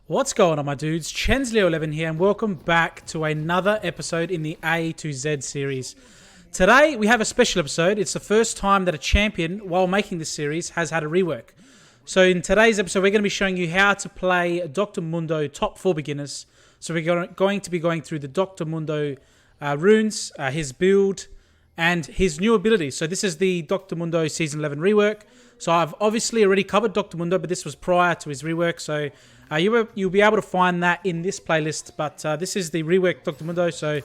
What's going on, my dudes? Chensley11 here, and welcome back to another episode in the A to Z series. Today, we have a special episode. It's the first time that a champion, while making this series, has had a rework. So in today's episode, we're going to be showing you how to play Dr. Mundo Top 4 Beginners. So we're going to be going through the Dr. Mundo runes, his build, and his new abilities. So this is the Dr. Mundo Season 11 rework. So I've obviously already covered Dr. Mundo, but this was prior to his rework. So you'll be able to find that in this playlist. But this is the rework Dr. Mundo. So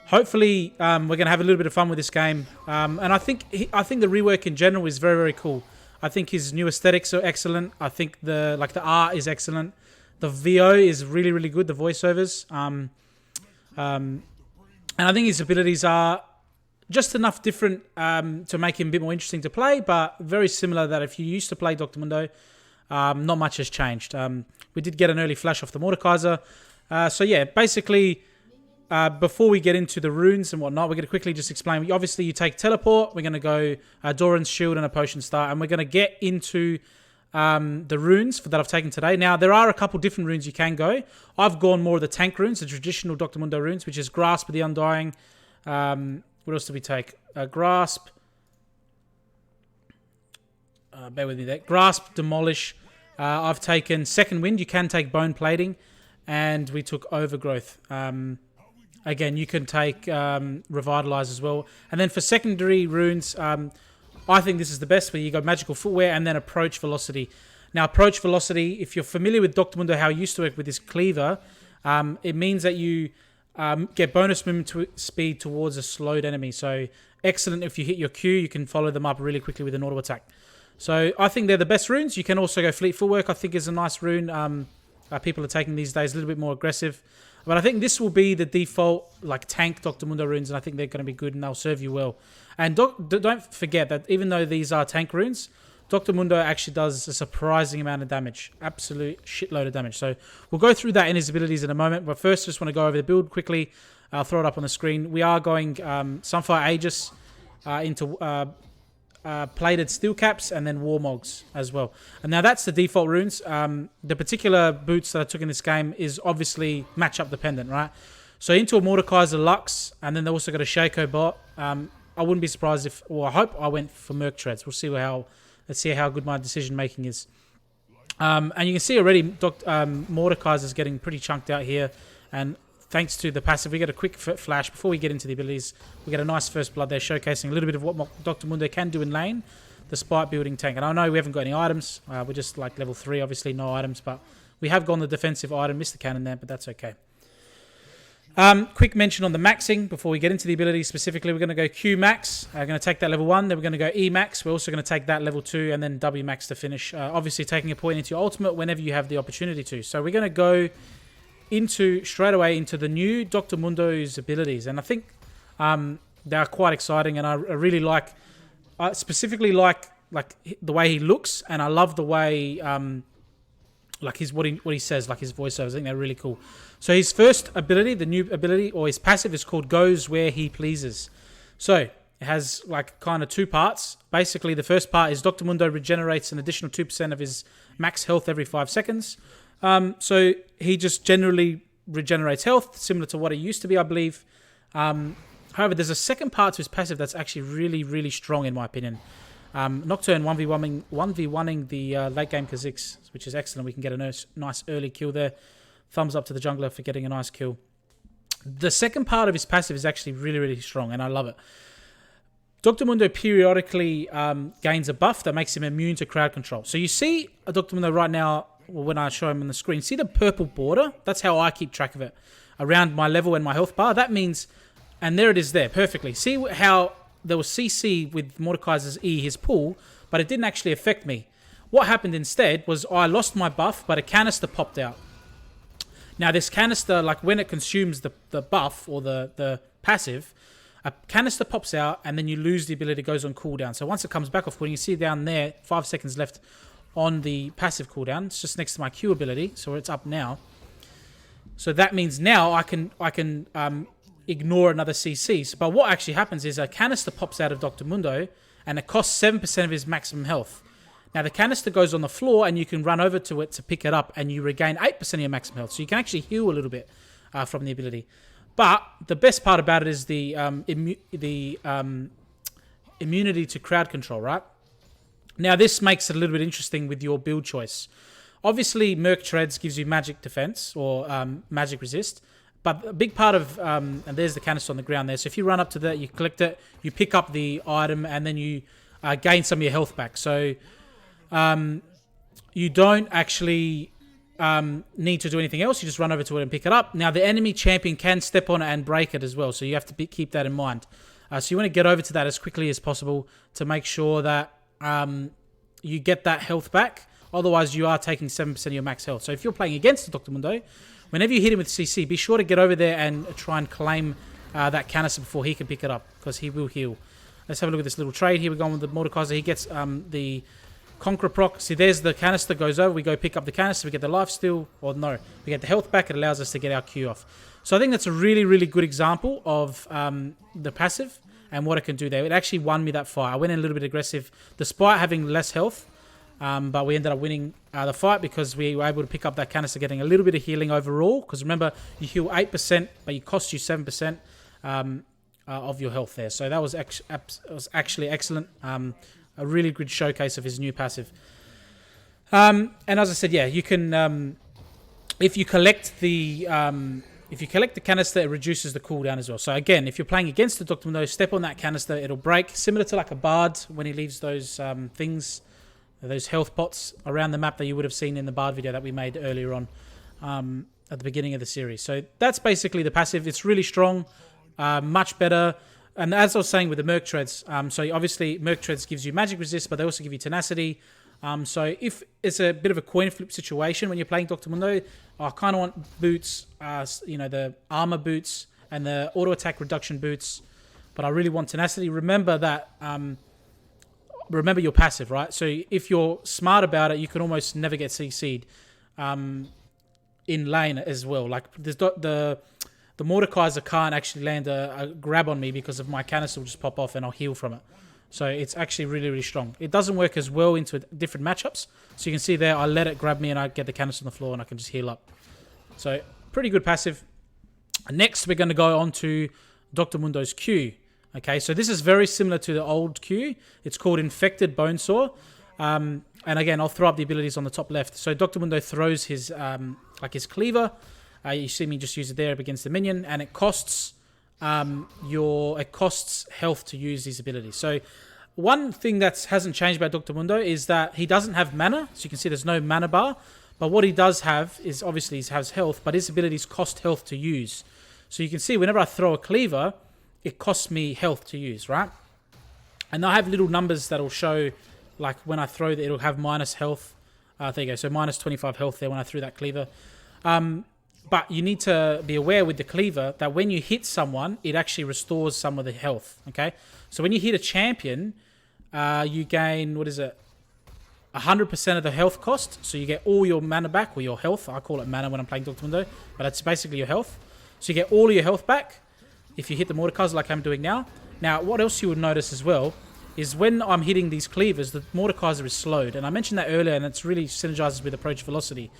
hopefully we're going to have a little bit of fun with this game. And I think the rework in general is very, very cool. I think his new aesthetics are excellent. I think the art is excellent. The VO is really, really good. The voiceovers. And I think his abilities are just enough different to make him a bit more interesting to play, but very similar that if you used to play Dr. Mundo, not much has changed. We did get an early flash off the Mordekaiser. So yeah, basically, before we get into the runes and whatnot, we're going to quickly just explain. Obviously, you take Teleport. We're going to go Doran's Shield and a Potion Star, and we're going to get into the runes that I've taken today. Now, there are a couple different runes you can go. I've gone more of the tank runes, the traditional Dr. Mundo runes, which is Grasp of the Undying. What else did we take? Grasp. Bear with me there. Grasp, Demolish. I've taken Second Wind. You can take Bone Plating. And we took Overgrowth. Again, you can take Revitalize as well. And then for secondary runes, I think this is the best, where you go Magical Footwear and then Approach Velocity. Now, Approach Velocity, if you're familiar with Dr. Mundo, how he used to work with his Cleaver, it means that you get bonus movement speed towards a slowed enemy. So excellent if you hit your Q, you can follow them up really quickly with an auto attack. So I think they're the best runes. You can also go Fleet Footwork, I think is a nice rune. People are taking these days a little bit more aggressive. But I think this will be the default tank Dr. Mundo runes, and I think they're going to be good and they'll serve you well. And don't forget that even though these are tank runes, Dr. Mundo actually does a surprising amount of damage. Absolute shitload of damage. So we'll go through that in his abilities in a moment. But first, just want to go over the build quickly. I'll throw it up on the screen. We are going Sunfire Aegis into Plated Steel Caps and then Warmogs as well. And now that's the default runes. The particular boots that I took in this game is obviously matchup dependent, right? So into a Mordekaiser Lux, and then they also got a Shaco bot. I wouldn't be surprised if, or I hope I went for Merc Treads. We'll see let's see how good my decision making is. And you can see already Mordekaiser's getting pretty chunked out here. And thanks to the passive, we get a quick flash before we get into the abilities. We get a nice first blood there, showcasing a little bit of what Dr. Mundo can do in lane, despite building tank. And I know we haven't got any items. We're just level 3, obviously, no items. But we have gone the defensive item, missed the cannon there, but that's okay. Quick mention on the maxing before we get into the ability specifically. We're going to go Q max. We're going to take that level 1. Then we're going to go E max. We're also going to take that level 2 and then W max to finish. Obviously taking a point into your ultimate whenever you have the opportunity to. So we're going to go straight away into the new Dr. Mundo's abilities. And I think they are quite exciting, and I really specifically like the way he looks, and I love the way what he says, his voiceovers. I think they're really cool. So his first ability, the new ability, or his passive, is called Goes Where He Pleases. So it has kind of two parts. Basically, the first part is Dr. Mundo regenerates an additional 2% of his max health every 5 seconds. So he just generally regenerates health, similar to what it used to be, I believe. However, there's a second part to his passive that's actually really, really strong, in my opinion. Nocturne 1v1ing the late game Kha'Zix, which is excellent. We can get a nice early kill there. Thumbs up to the jungler for getting a nice kill. The second part of his passive is actually really, really strong, and I love it. Dr. Mundo periodically gains a buff that makes him immune to crowd control. So you see Dr. Mundo right now, when I show him on the screen, see the purple border? That's how I keep track of it. Around my level and my health bar. That means, and there it is there, perfectly. See how there was CC with Mordekaiser's E, his pull, but it didn't actually affect me. What happened instead was I lost my buff, but a canister popped out. Now this canister, when it consumes the buff or the passive, a canister pops out and then you lose the ability, it goes on cooldown. So once it comes back off cooldown, you see down there, 5 seconds left on the passive cooldown. It's just next to my Q ability, so it's up now. So that means now I can ignore another CC. But what actually happens is a canister pops out of Dr. Mundo and it costs 7% of his maximum health. Now, the canister goes on the floor, and you can run over to it to pick it up, and you regain 8% of your maximum health. So you can actually heal a little bit from the ability. But the best part about it is the immunity to crowd control, right? Now, this makes it a little bit interesting with your build choice. Obviously, Merc Treads gives you magic defense or magic resist. But a big part of, and there's the canister on the ground there. So if you run up to that, you collect it, you pick up the item, and then you gain some of your health back. So you don't actually need to do anything else. You just run over to it and pick it up. Now, the enemy champion can step on it and break it as well. So you have to keep that in mind. So you want to get over to that as quickly as possible to make sure that you get that health back. Otherwise, you are taking 7% of your max health. So if you're playing against Dr. Mundo, whenever you hit him with CC, be sure to get over there and try and claim that canister before he can pick it up, because he will heal. Let's have a look at this little trade here. We're going with the Mordekaiser. He gets the Conqueror proc. See, there's the canister goes over. We go pick up the canister. We get the life steal. Or no, we get the health back. It allows us to get our Q off. So I think that's a really, really good example of the passive and what it can do there. It actually won me that fight. I went in a little bit aggressive, despite having less health. But we ended up winning the fight because we were able to pick up that canister, getting a little bit of healing overall. Because remember, you heal 8%, but it costs you 7% of your health there. So that was actually excellent. A really good showcase of his new passive. And as I said, yeah, you can if you collect the canister, it reduces the cooldown as well. So again, if you're playing against the Dr. Mundo, step on that canister, it'll break, similar to like a bard when he leaves those things. Those health pots around the map that you would have seen in the Bard video that we made earlier on at the beginning of the series. So that's basically the passive. It's really strong, much better. And as I was saying with the Merc Treads, so obviously Merc Treads gives you magic resist, but they also give you tenacity. So if it's a bit of a coin flip situation when you're playing Dr. Mundo, I kind of want boots, the armor boots and the auto attack reduction boots, but I really want tenacity. Remember that... remember your passive, right? So if you're smart about it, you can almost never get CC'd in lane as well. Like there's the Mordekaiser can't actually land a grab on me because of my canister will just pop off and I'll heal from it. So it's actually really, really strong. It doesn't work as well into different matchups. So you can see there, I let it grab me and I get the canister on the floor and I can just heal up. So pretty good passive. Next, we're going to go on to Dr. Mundo's Q. Okay, so this is very similar to the old Q. It's called Infected Bonesaw. And again, I'll throw up the abilities on the top left. So Dr. Mundo throws his his cleaver. You see me just use it there against the minion, and it costs health to use these abilities. So one thing that hasn't changed about Dr. Mundo is that he doesn't have mana. So you can see there's no mana bar. But what he does have is obviously he has health, but his abilities cost health to use. So you can see whenever I throw a cleaver, it costs me health to use, right? And I have little numbers that'll show, like when I throw that, it'll have minus health. There you go. So minus 25 health there when I threw that cleaver. But you need to be aware with the cleaver that when you hit someone, it actually restores some of the health, okay? So when you hit a champion, you gain, 100% of the health cost. So you get all your mana back, or your health. I call it mana when I'm playing Dr. Mundo, but it's basically your health. So you get all of your health back if you hit the Mordekaiser like I'm doing now. Now, what else you would notice as well is when I'm hitting these cleavers, the Mordekaiser is slowed. And I mentioned that earlier, and it's really synergizes with approach velocity.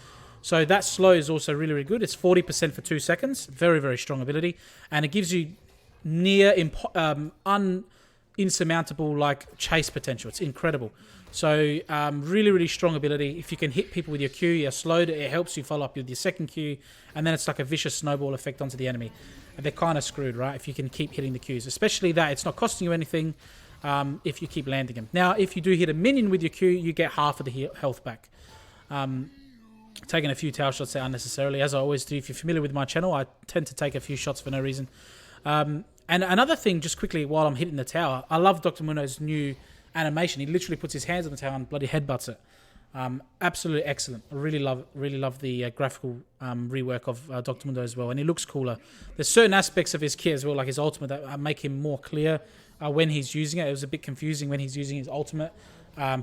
So that slow is also really, really good. It's 40% for 2 seconds. Very, very strong ability. And it gives you near insurmountable like chase potential. It's incredible. So really, really strong ability. If you can hit people with your Q, you're slowed. It helps you follow up with your second Q. And then it's like a vicious snowball effect onto the enemy. And they're kind of screwed, right? If you can keep hitting the Qs. Especially that it's not costing you anything if you keep landing them. Now, if you do hit a minion with your Q, you get half of the health back. Taking a few tower shots there unnecessarily, as I always do. If you're familiar with my channel, I tend to take a few shots for no reason. And another thing, just quickly, while I'm hitting the tower, I love Dr. Mundo's new animation. He literally puts his hands on the tower and bloody headbutts it. Absolutely excellent. I really love the graphical rework of Dr. Mundo as well, and he looks cooler. There's certain aspects of his kit as well, like his ultimate, that make him more clear when he's using it. It was a bit confusing when he's using his ultimate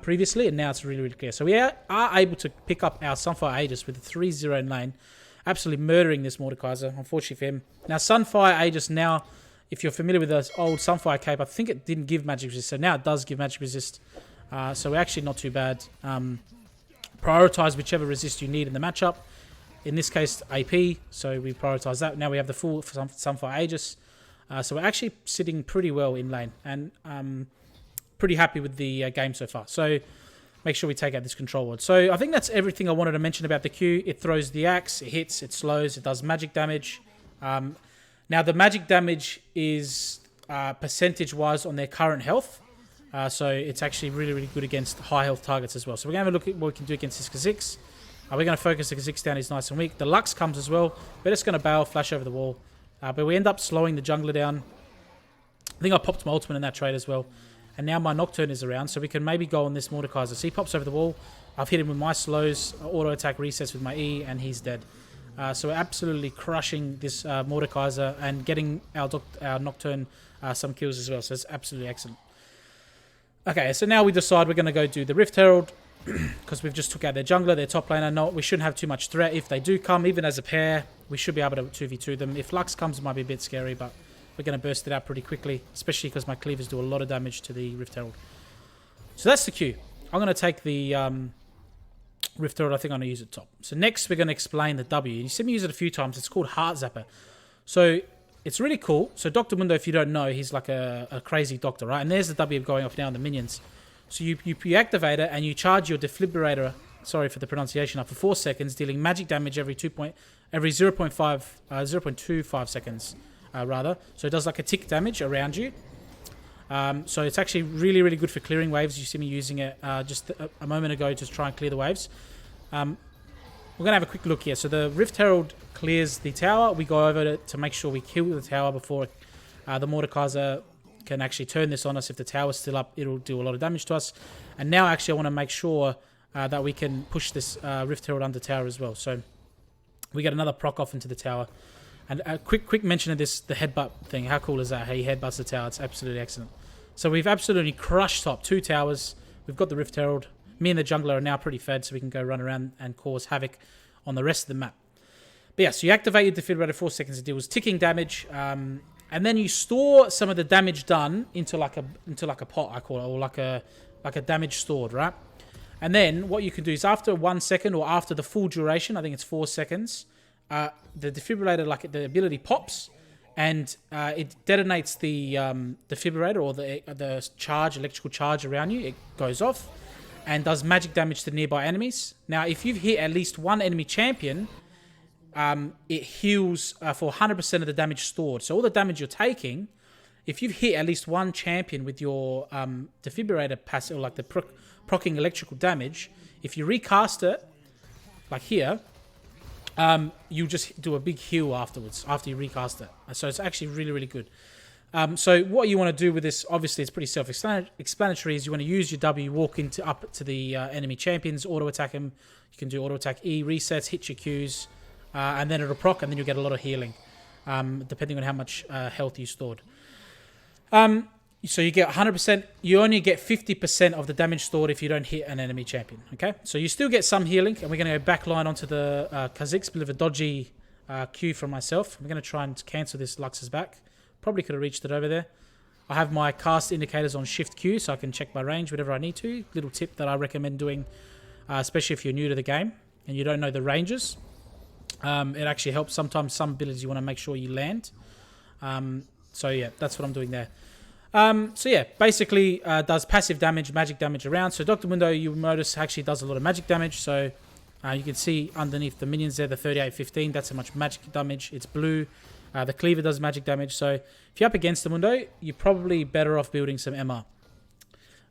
previously, and now it's really, really clear. So we are able to pick up our Sunfire Aegis with a 3-0 in lane, absolutely murdering this Mordekaiser, unfortunately for him. Now, Sunfire Aegis now, if you're familiar with this old Sunfire cape, I think it didn't give magic resist, so now it does give magic resist. So we're actually not too bad. Prioritize whichever resist you need in the matchup. In this case, AP, so we prioritize that. Now we have the full Sunfire Aegis. So we're actually sitting pretty well in lane, and pretty happy with the game so far. So make sure we take out this control ward. So I think that's everything I wanted to mention about the Q. It throws the axe, it hits, it slows, it does magic damage. Now the magic damage is percentage-wise on their current health. So it's actually really, really good against high health targets as well. So we're going to have a look at what we can do against this Kha'Zix. We're going to focus the Kha'Zix down. He's nice and weak. The Lux comes as well. We're just going to bail, flash over the wall. But we end up slowing the jungler down. I think I popped my ultimate in that trade as well. And now my Nocturne is around, so we can maybe go on this Mordekaiser. So he pops over the wall. I've hit him with my slows. Auto attack resets with my E, and he's dead. So we're absolutely crushing this Mordekaiser and getting our Nocturne some kills as well. So it's absolutely excellent. Okay, so now we decide we're going to go do the Rift Herald. Because we've just took out their jungler, their top laner. No, we shouldn't have too much threat. If they do come, even as a pair, we should be able to 2v2 them. If Lux comes, it might be a bit scary, but we're going to burst it out pretty quickly, especially because my cleavers do a lot of damage to the Rift Herald. So that's the Q. I'm going to take the Rift Herald. I think I'm going to use it top. So next, we're going to explain the W. You see me use it a few times. It's called Heart Zapper. So it's really cool. So Dr Mundo, if you don't know, he's like a crazy doctor, right? And there's the W going off now on the minions. So you activate it and you charge your defibrillator, sorry for the pronunciation, up for 4 seconds, dealing magic damage every 0.25 seconds, rather. So it does like a tick damage around you. So it's actually really, really good for clearing waves. You see me using it just a moment ago to try and clear the waves. We're going to have a quick look here. So the Rift Herald clears the tower. We go over to make sure we kill the tower before the Mordekaiser can actually turn this on us. If the tower's still up, it'll do a lot of damage to us. And now actually I want to make sure that we can push this Rift Herald under tower as well. So we get another proc off into the tower. And a quick mention of this, the headbutt thing. How cool is that? How he headbutts the tower. It's absolutely excellent. So we've absolutely crushed top 2 towers. We've got the Rift Herald. Me and the jungler are now pretty fed, so we can go run around and cause havoc on the rest of the map. But yeah, so you activate your defibrillator 4 seconds. It deals ticking damage. And then you store some of the damage done into like a pot, I call it, or like a damage stored, right? And then what you can do is after 1 second or after the full duration, I think it's 4 seconds, the defibrillator, like the ability pops, and it detonates the defibrillator or the charge, electrical charge around you. It goes off and does magic damage to nearby enemies. Now, if you've hit at least one enemy champion, it heals for 100% of the damage stored. So all the damage you're taking, if you've hit at least one champion with your defibrillator passive, or like the proccing electrical damage, if you recast it, like here, you just do a big heal afterwards, after you recast it. So it's actually really, really good. So what you want to do with this, obviously it's pretty self-explanatory, is you want to use your W, walk up to the enemy champions, auto-attack them. You can do auto-attack E, resets, hit your Qs, and then it'll proc, and then you'll get a lot of healing, depending on how much health you stored. So you get 100%, you only get 50% of the damage stored if you don't hit an enemy champion, okay? So you still get some healing, and we're going to go backline onto the Kha'Zix, bit of a dodgy Q from myself. I'm going to try and cancel this Lux's back. Probably could have reached it over there. I have my cast indicators on Shift Q, so I can check my range whenever I need to. Little tip that I recommend doing, especially if you're new to the game and you don't know the ranges. It actually helps. Sometimes some abilities you want to make sure you land. So yeah, that's what I'm doing there. So yeah, basically does passive damage, magic damage around. So Dr. Mundo, you notice, actually does a lot of magic damage. So you can see underneath the minions there, the 3815, that's how much magic damage. It's blue. The cleaver does magic damage. So if you're up against the Mundo, you're probably better off building some MR.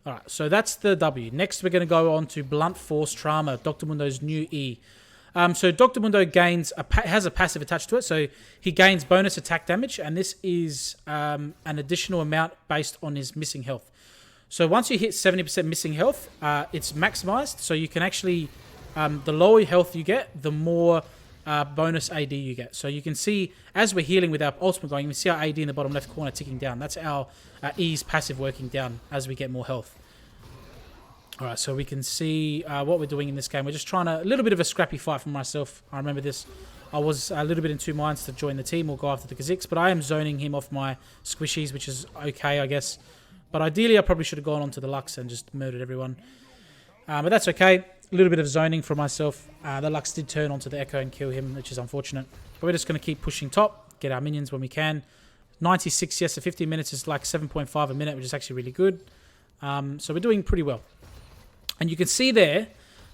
Alright, so that's the W. Next, we're going to go on to Blunt Force Trauma, Dr. Mundo's new E. So Dr. Mundo has a passive attached to it, so he gains bonus attack damage, and this is an additional amount based on his missing health. So once you hit 70% missing health, it's maximized, so you can actually, the lower health you get, the more bonus AD you get. So you can see, as we're healing with our ultimate going, you can see our AD in the bottom left corner ticking down. That's our E's passive working down as we get more health. Alright, so we can see what we're doing in this game. We're just trying a little bit of a scrappy fight for myself. I remember this. I was a little bit in two minds to join the team or go after the Kha'Zix, but I am zoning him off my squishies, which is okay, I guess. But ideally, I probably should have gone onto the Lux and just murdered everyone. But that's okay. A little bit of zoning for myself. The Lux did turn onto the Echo and kill him, which is unfortunate. But we're just going to keep pushing top, get our minions when we can. 96, yes, so 15 minutes is like 7.5 a minute, which is actually really good. So we're doing pretty well. And you can see there,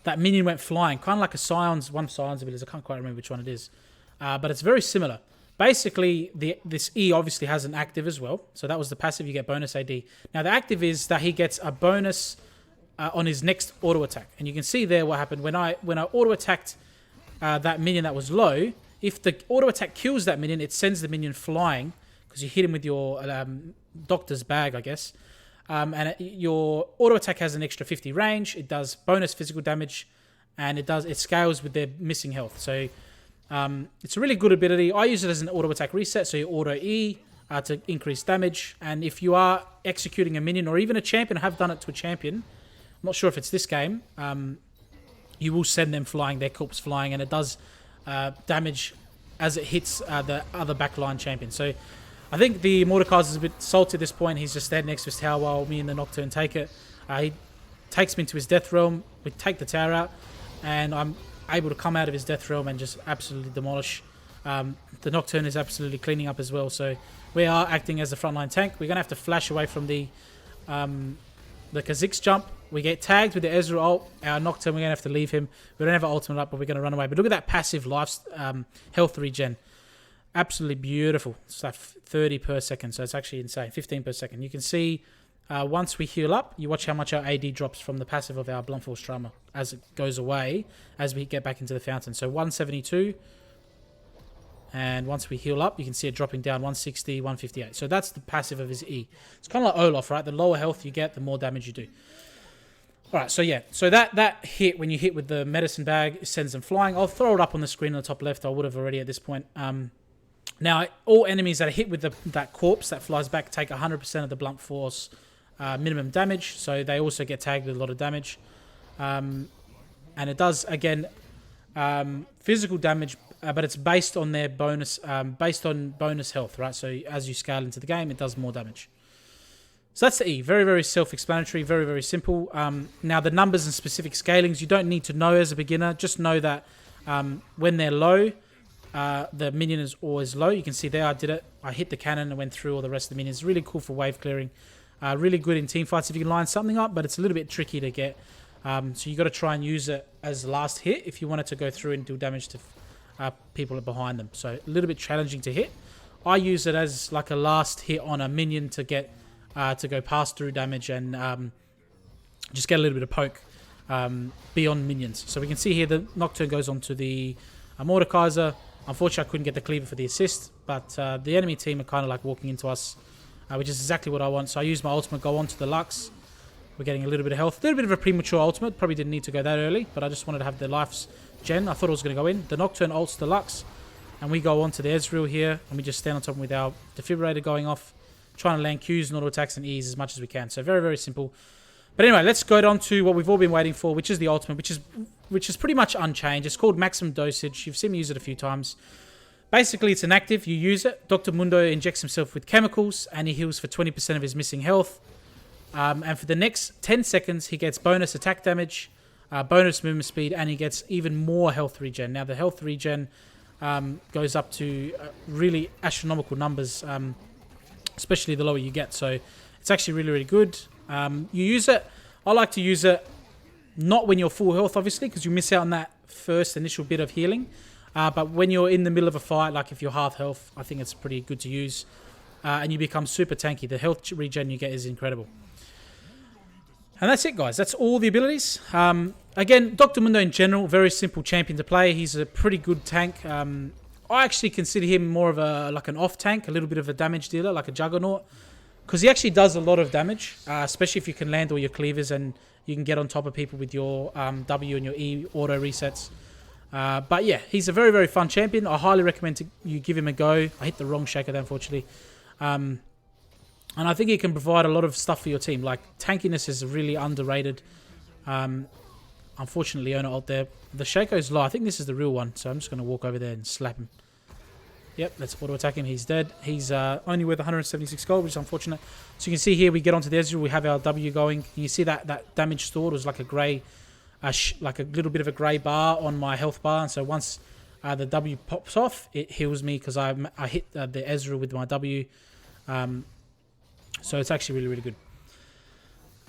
that minion went flying, kind of like a Scion's, one Scion's ability. I can't quite remember which one it is. But it's very similar. Basically, this E obviously has an active as well. So that was the passive, you get bonus AD. Now the active is that he gets a bonus on his next auto attack. And you can see there what happened. When I auto attacked that minion that was low, if the auto attack kills that minion, it sends the minion flying because you hit him with your doctor's bag, I guess. And your auto attack has an extra 50 range. It does bonus physical damage, and it scales with their missing health. So it's a really good ability. I use it as an auto attack reset, so you auto E to increase damage. And if you are executing a minion or even a champion, I have done it to a champion. I'm not sure if it's this game. You will send them flying, their corpse flying, and it does damage as it hits the other backline champion. So I think the Mordekaiser is a bit salty at this point. He's just standing next to his tower while me and the Nocturne take it. He takes me into his death realm. We take the tower out, and I'm able to come out of his death realm and just absolutely demolish. The Nocturne is absolutely cleaning up as well. So we are acting as the frontline tank. We're going to have to flash away from the Kha'Zix jump. We get tagged with the Ezra ult. Our Nocturne, we're going to have to leave him. We don't have an ultimate up, but we're going to run away. But look at that passive life health regen. Absolutely beautiful. It's like 30 per second, so it's actually insane. 15 per second. You can see once we heal up, you watch how much our AD drops from the passive of our Blunt Force Trauma as it goes away as we get back into the fountain. So 172. And once we heal up, you can see it dropping down 160, 158. So that's the passive of his E. It's kind of like Olaf, right? The lower health you get, the more damage you do. Alright, so yeah. So that hit, when you hit with the medicine bag, it sends them flying. I'll throw it up on the screen on the top left. I would have already at this point. Now, all enemies that are hit with that corpse that flies back take 100% of the Blunt Force minimum damage. So they also get tagged with a lot of damage. And it does, again, physical damage, but it's based on their bonus, based on bonus health, right? So as you scale into the game, it does more damage. So that's the E. Very, very self-explanatory, very, very simple. Now, the numbers and specific scalings, you don't need to know as a beginner. Just know that when they're low, the minion is always low. You can see there I did it. I hit the cannon and went through all the rest of the minions. Really cool for wave clearing. Really good in team fights if you can line something up, but it's a little bit tricky to get. So you got to try and use it as the last hit if you want it to go through and do damage to people behind them. So a little bit challenging to hit. I use it as like a last hit on a minion to get to go past through damage and just get a little bit of poke beyond minions. So we can see here the Nocturne goes on to the Mordekaiser. Unfortunately, I couldn't get the cleaver for the assist, but the enemy team are kind of like walking into us, which is exactly what I want. So I use my ultimate, go on to the Lux. We're getting a little bit of health. A little bit of a premature ultimate. Probably didn't need to go that early, but I just wanted to have the life's gen. I thought it was going to go in. The Nocturne ults the Lux, and we go on to the Ezreal here, and we just stand on top with our defibrillator going off, trying to land Qs and auto attacks and E's as much as we can. So very, very simple. But anyway, let's go on to what we've all been waiting for, which is the ultimate, which is pretty much unchanged. It's called maximum dosage. You've seen me use it a few times. Basically, it's an active. You use it. Dr. Mundo injects himself with chemicals, and he heals for 20% of his missing health. And for the next 10 seconds, he gets bonus attack damage, bonus movement speed, and he gets even more health regen. Now, the health regen goes up to really astronomical numbers, especially the lower you get. So it's actually really, really good. You use it. I like to use it not when you're full health, obviously, because you miss out on that first initial bit of healing. But when you're in the middle of a fight, like if you're half health, I think it's pretty good to use. And you become super tanky. The health regen you get is incredible. And that's it, guys. That's all the abilities. Again, Dr. Mundo in general, very simple champion to play. He's a pretty good tank. I actually consider him more of an off tank, a little bit of a damage dealer, like a Juggernaut. Because he actually does a lot of damage, especially if you can land all your cleavers and you can get on top of people with your W and your E auto resets. But yeah, he's a very, very fun champion. I highly recommend you give him a go. I hit the wrong shaker there, unfortunately. And I think he can provide a lot of stuff for your team. Like, tankiness is really underrated. Unfortunately, Leona ult there. The shaker is low. I think this is the real one, so I'm just going to walk over there and slap him. Yep, let's auto attack him. He's dead. He's only worth 176 gold, which is unfortunate. So you can see here we get onto the Ezreal. We have our W going. And you see that damage stored was like a grey, like a little bit of a grey bar on my health bar. And so once the W pops off, it heals me because I hit the Ezreal with my W. So it's actually really, really good.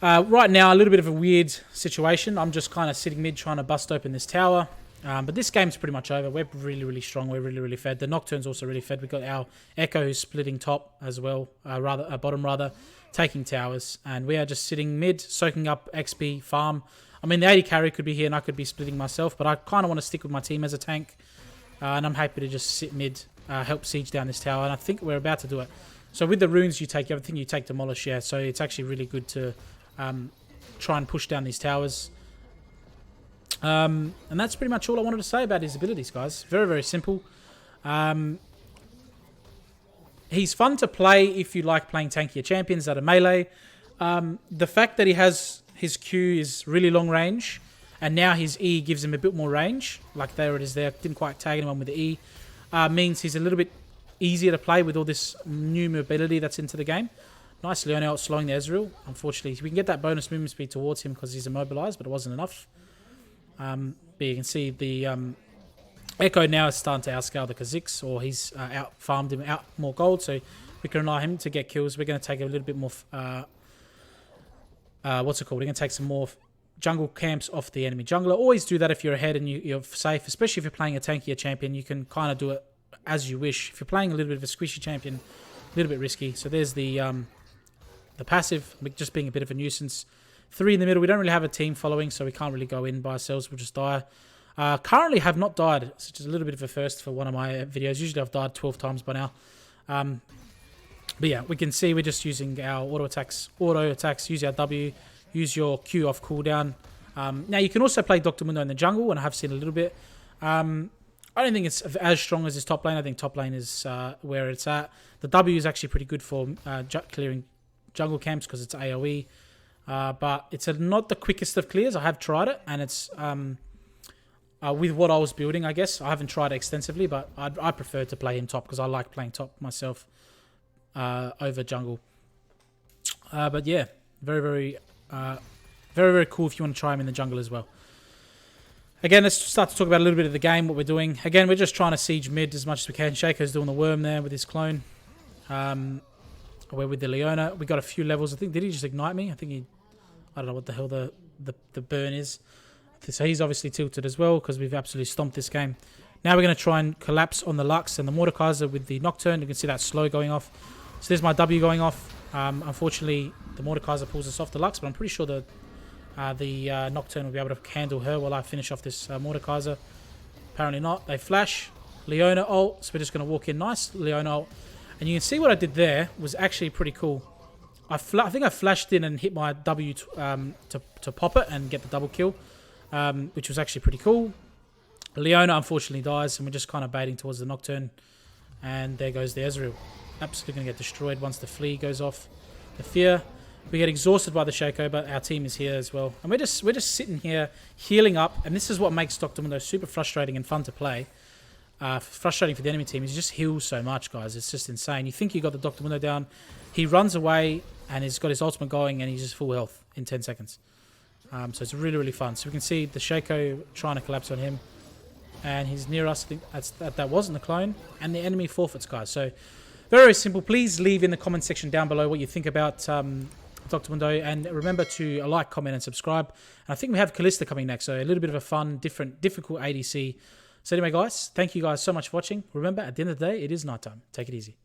Right now, a little bit of a weird situation. I'm just kind of sitting mid trying to bust open this tower. But this game's pretty much over. We're really, really strong. We're really, really fed. The Nocturne's also really fed. We've got our Echo who's splitting top as well, bottom rather, taking towers. And we are just sitting mid, soaking up XP farm. I mean, the 80 carry could be here and I could be splitting myself, but I kind of want to stick with my team as a tank. And I'm happy to just sit mid, help siege down this tower. And I think we're about to do it. So with the runes you take, everything you take demolish, yeah. So it's actually really good to try and push down these towers. And that's pretty much all I wanted to say about his abilities, guys. Very, very simple. He's fun to play if you like playing tankier champions that are melee. The fact that he has his Q is really long range, and now his E gives him a bit more range. Like there it is there. Didn't quite tag anyone with the E. Means he's a little bit easier to play with all this new mobility that's into the game. Nicely on out slowing the Ezreal. Unfortunately, we can get that bonus movement speed towards him because he's immobilized, but it wasn't enough. But you can see the Echo now is starting to outscale the Kha'Zix, or he's out farmed him out more gold, so we can rely on him to get kills. We're going to take a little bit more, what's it called? We're going to take some more jungle camps off the enemy jungler. Always do that if you're ahead and you're safe, especially if you're playing a tankier champion. You can kind of do it as you wish. If you're playing a little bit of a squishy champion, a little bit risky. So there's the passive, just being a bit of a nuisance. 3 in the middle. We don't really have a team following, so we can't really go in by ourselves. We'll just die. Currently have not died, which is a little bit of a first for one of my videos. Usually I've died 12 times by now. But yeah, we can see we're just using our auto attacks, use our W, use your Q off cooldown. Now you can also play Dr Mundo in the jungle, and I have seen a little bit. I don't think it's as strong as his top lane. I think top lane is where it's at. The W is actually pretty good for clearing jungle camps because it's AoE. But it's not the quickest of clears. I have tried it, and it's with what I was building, I guess. I haven't tried it extensively, but I prefer to play him top because I like playing top myself over jungle. But yeah, very, very cool if you want to try him in the jungle as well. Again, let's start to talk about a little bit of the game, what we're doing. Again, we're just trying to siege mid as much as we can. Shaco's doing the worm there with his clone. We're with the Leona. We got a few levels. I think, did he just ignite me? I think he... I don't know what the hell the burn is. So he's obviously tilted as well because we've absolutely stomped this game. Now we're going to try and collapse on the Lux and the Mordekaiser with the Nocturne. You can see that slow going off. So there's my W going off. Unfortunately, the Mordekaiser pulls us off the Lux, but I'm pretty sure the Nocturne will be able to handle her while I finish off this Mordekaiser. Apparently not. They flash. Leona ult. So we're just going to walk in nice. Leona ult. And you can see what I did there was actually pretty cool. I think I flashed in and hit my W to pop it and get the double kill, which was actually pretty cool. Leona unfortunately dies, and we're just kind of baiting towards the Nocturne. And there goes the Ezreal. Absolutely going to get destroyed once the Flea goes off. The Fear. We get exhausted by the Shaco, but our team is here as well. And we're just sitting here healing up. And this is what makes Dr Mundo super frustrating and fun to play. Frustrating for the enemy team. He just heals so much, guys. It's just insane. You think you got the Dr Mundo down. He runs away and he's got his ultimate going and he's just full health in 10 seconds. So it's really, really fun. So we can see the Shaco trying to collapse on him. And he's near us. I think that wasn't the clone. And the enemy forfeits, guys. So very, very simple. Please leave in the comment section down below what you think about Dr Mundo. And remember to like, comment, and subscribe. And I think we have Kalista coming next. So a little bit of a fun, difficult ADC. So anyway, guys, thank you guys so much for watching. Remember, at the end of the day, it is nighttime. Take it easy.